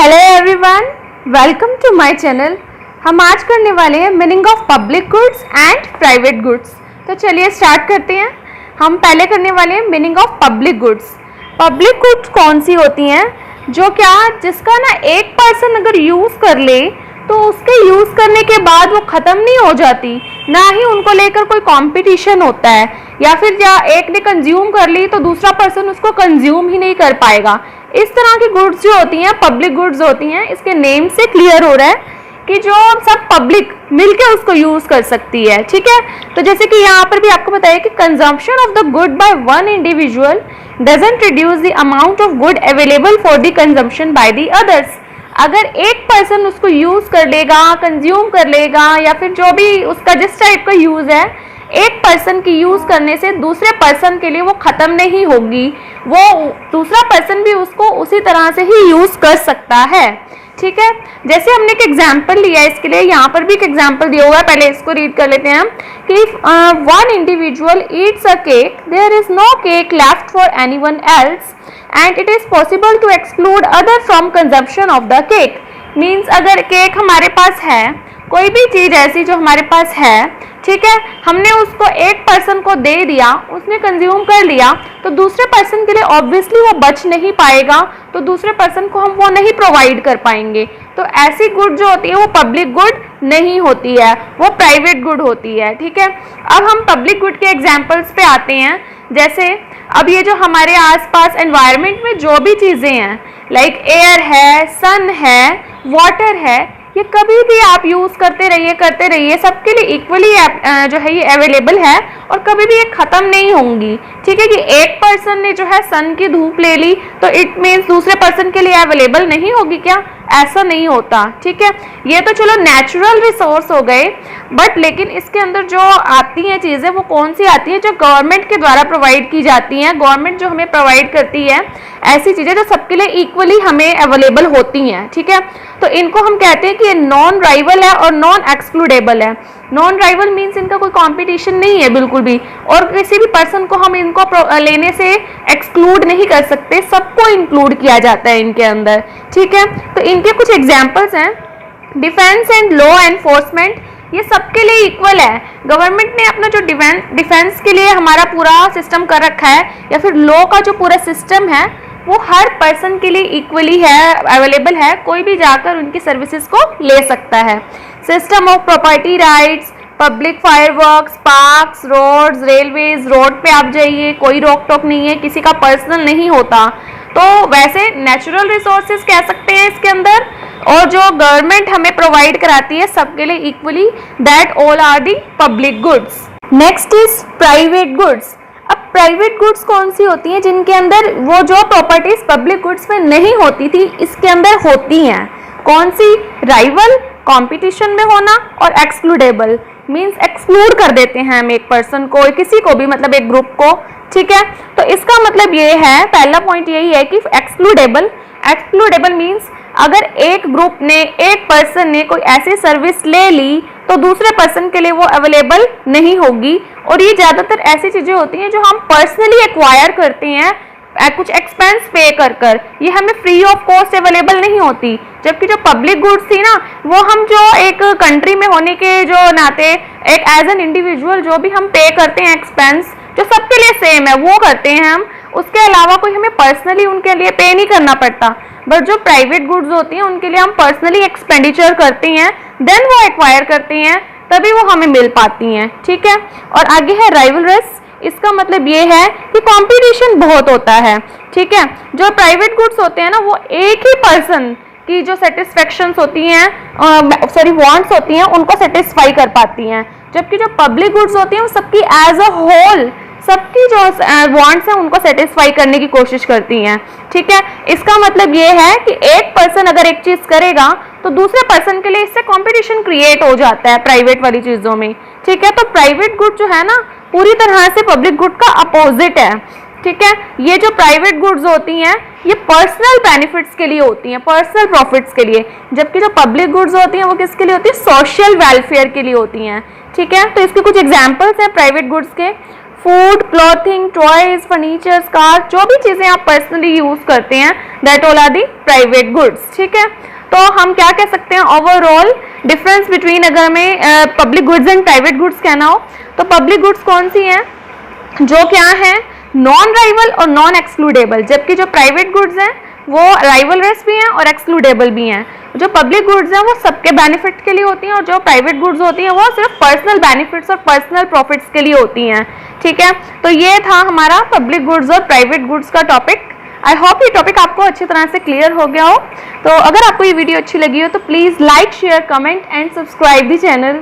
Hello everyone, welcome to my channel. हम आज करने वाले हैं meaning of public goods and private goods. तो चलिए स्टार्ट करते हैं। हम पहले करने वाले हैं meaning of public goods. Public goods कौन सी होती हैं जो जिसका ना एक पर्सन अगर यूज़ कर ले तो उसके यूज़ करने के बाद वो ख़त्म नहीं हो जाती, ना ही उनको लेकर कोई कंपटीशन होता है, या फिर एक ने कंज्यूम कर ली तो दूसरा पर्सन उसको कंज्यूम ही नहीं कर पाएगा। इस तरह की गुड्स जो होती हैं पब्लिक गुड्स होती हैं। इसके नेम से क्लियर हो रहा है कि जो सब पब्लिक मिलकर उसको यूज़ कर सकती है। ठीक है, तो जैसे कि यहाँ पर भी आपको बताया कि consumption of the good by one individual doesn't reduce the amount of good available for the consumption by the others. अगर एक पर्सन उसको यूज़ कर लेगा, कंज्यूम कर लेगा, या फिर जो भी उसका जिस टाइप का यूज़ है, एक पर्सन की यूज़ करने से दूसरे पर्सन के लिए वो ख़त्म नहीं होगी, वो दूसरा पर्सन भी उसको उसी तरह से ही यूज़ कर सकता है। ठीक है, जैसे हमने एक एग्जाम्पल लिया है इसके लिए, यहाँ पर भी एक एग्जाम्पल दिया हुआ है, पहले इसको रीड कर लेते हैं कि one individual eats a cake, there is no cake left for anyone else and it is possible to exclude other from consumption of the cake. Means अगर केक हमारे पास है, कोई भी चीज़ ऐसी जो हमारे पास है, ठीक है, हमने उसको एक पर्सन को दे दिया, उसने कंज्यूम कर लिया, तो दूसरे पर्सन के लिए ऑब्वियसली वो बच नहीं पाएगा, तो दूसरे पर्सन को हम वो नहीं प्रोवाइड कर पाएंगे। तो ऐसी गुड जो होती है वो पब्लिक गुड नहीं होती है, वो प्राइवेट गुड होती है। ठीक है, अब हम पब्लिक गुड के एग्जाम्पल्स पे आते हैं। जैसे अब ये जो हमारे आसपास एनवायरनमेंट में जो भी चीज़ें हैं, लाइक एयर है, सन है, वाटर है, ये कभी भी आप यूज़ करते रहिए, सबके लिए इक्वली जो है ये अवेलेबल है और कभी भी ये ख़त्म नहीं होंगी। ठीक है, कि एक पर्सन ने जो है सन की धूप ले ली तो इट मीन्स दूसरे पर्सन के लिए अवेलेबल नहीं होगी क्या? ऐसा नहीं होता। ठीक है, ये तो चलो नेचुरल रिसोर्स हो गए, बट लेकिन इसके अंदर जो आती हैं चीज़ें वो कौन सी आती हैं? जो गवर्नमेंट के द्वारा प्रोवाइड की जाती हैं। गवर्नमेंट जो हमें प्रोवाइड करती है ऐसी चीज़ें जो सबके लिए इक्वली हमें अवेलेबल होती हैं। ठीक है, तो इनको हम कहते हैं कि ये नॉन राइवल है और नॉन एक्सक्लूडेबल है। नॉन राइवल मीन्स इनका कोई कंपटीशन नहीं है बिल्कुल भी, और किसी भी पर्सन को हम इनको लेने से एक्सक्लूड नहीं कर सकते, सबको इंक्लूड किया जाता है इनके अंदर। ठीक है, तो इनके कुछ एग्जाम्पल्स हैं। डिफेंस एंड लॉ एनफोर्समेंट, ये सबके लिए इक्वल है। गवर्नमेंट ने अपना जो डिफेंस के लिए हमारा पूरा सिस्टम कर रखा है, या फिर लॉ का जो पूरा सिस्टम है वो हर पर्सन के लिए इक्वली है, अवेलेबल है, कोई भी जाकर उनकी सर्विसेज को ले सकता है। System of property rights, public fireworks, parks, roads, railways, road पे आप जाइए, कोई रोक टोक नहीं है, किसी का पर्सनल नहीं होता। तो वैसे नेचुरल रिसोर्सेज कह सकते हैं इसके अंदर, और जो गवर्नमेंट हमें प्रोवाइड कराती है सबके लिए equally, that all are the public goods. Next is private goods. अब प्राइवेट गुड्स कौन सी होती हैं? जिनके अंदर वो जो प्रॉपर्टीज पब्लिक गुड्स में नहीं होती थी इसके अंदर होती हैं। कौन सी? राइवल, कंपटीशन में होना, और एक्सक्लूडेबल मींस एक्सक्लूड कर देते हैं हम एक पर्सन को, किसी को भी, मतलब एक ग्रुप को। ठीक है, तो इसका मतलब ये है, पहला पॉइंट यही है कि एक्सक्लूडेबल मींस अगर एक ग्रुप ने, एक पर्सन ने कोई ऐसी सर्विस ले ली तो दूसरे पर्सन के लिए वो अवेलेबल नहीं होगी। और ये ज़्यादातर ऐसी चीज़ें होती हैं जो हम पर्सनली एक्वायर करते हैं, कुछ एक्सपेंस पे कर ये हमें फ्री ऑफ कॉस्ट अवेलेबल नहीं होती। जबकि जो पब्लिक गुड्स थी ना, वो हम जो एक कंट्री में होने के जो नाते एक एज एन इंडिविजुअल जो भी हम पे करते हैं एक्सपेंस, जो सबके लिए सेम है वो करते हैं हम, उसके अलावा कोई हमें पर्सनली उनके लिए पे नहीं करना पड़ता। बट जो प्राइवेट गुड्स होती हैं उनके लिए हम पर्सनली एक्सपेंडिचर करते हैं, देन वो एक्वायर करते हैं, तभी वो हमें मिल पाती हैं। ठीक है, और आगे है राइवलरस। इसका मतलब ये है कि कंपटीशन बहुत होता है। ठीक है, जो प्राइवेट गुड्स होते हैं ना वो एक ही पर्सन की जो सेटिस्फेक्शंस होती हैं, वांट्स होती हैं, उनको सेटिस्फाई कर पाती हैं। जबकि जो पब्लिक गुड्स होती हैं वो सबकी एज अ होल, सबकी जो वांट्स हैं उनको सेटिस्फाई करने की कोशिश करती हैं। ठीक है, इसका मतलब ये है कि एक पर्सन अगर एक चीज़ करेगा तो दूसरे पर्सन के लिए इससे कंपटीशन क्रिएट हो जाता है प्राइवेट वाली चीज़ों में। ठीक है, तो प्राइवेट गुड जो है ना पूरी तरह से पब्लिक गुड का अपोजिट है। ठीक है, ये जो प्राइवेट गुड्स होती हैं ये पर्सनल बेनिफिट्स के लिए होती हैं, पर्सनल प्रॉफिट्स के लिए, जबकि जो पब्लिक गुड्स होती हैं वो किसके लिए होती है? सोशल वेलफेयर के लिए होती हैं। ठीक है, तो इसके कुछ एग्जाम्पल्स हैं प्राइवेट गुड्स के। Food, clothing, toys, furnitures, car, जो भी चीजें आप पर्सनली यूज करते हैं, that all are the private goods. ठीक है, तो हम क्या कह सकते हैं ओवरऑल डिफरेंस बिटवीन, अगर हमें public goods and private goods कहना हो तो पब्लिक गुड्स कौन सी हैं, जो क्या है नॉन राइवल और नॉन एक्सक्लूडेबल, जबकि जो प्राइवेट गुड्स हैं वो राइवलरस भी हैं और एक्सक्लूडेबल भी हैं। जो पब्लिक गुड्स हैं वो सबके बेनिफिट के लिए होती हैं और जो प्राइवेट गुड्स होती हैं वो सिर्फ पर्सनल बेनिफिट्स और पर्सनल प्रॉफिट्स के लिए होती हैं। ठीक है, तो ये था हमारा पब्लिक गुड्स और प्राइवेट गुड्स का टॉपिक। आई होप ये टॉपिक आपको अच्छी तरह से क्लियर हो गया हो। तो अगर आपको ये वीडियो अच्छी लगी हो तो please like, share, comment and subscribe the channel.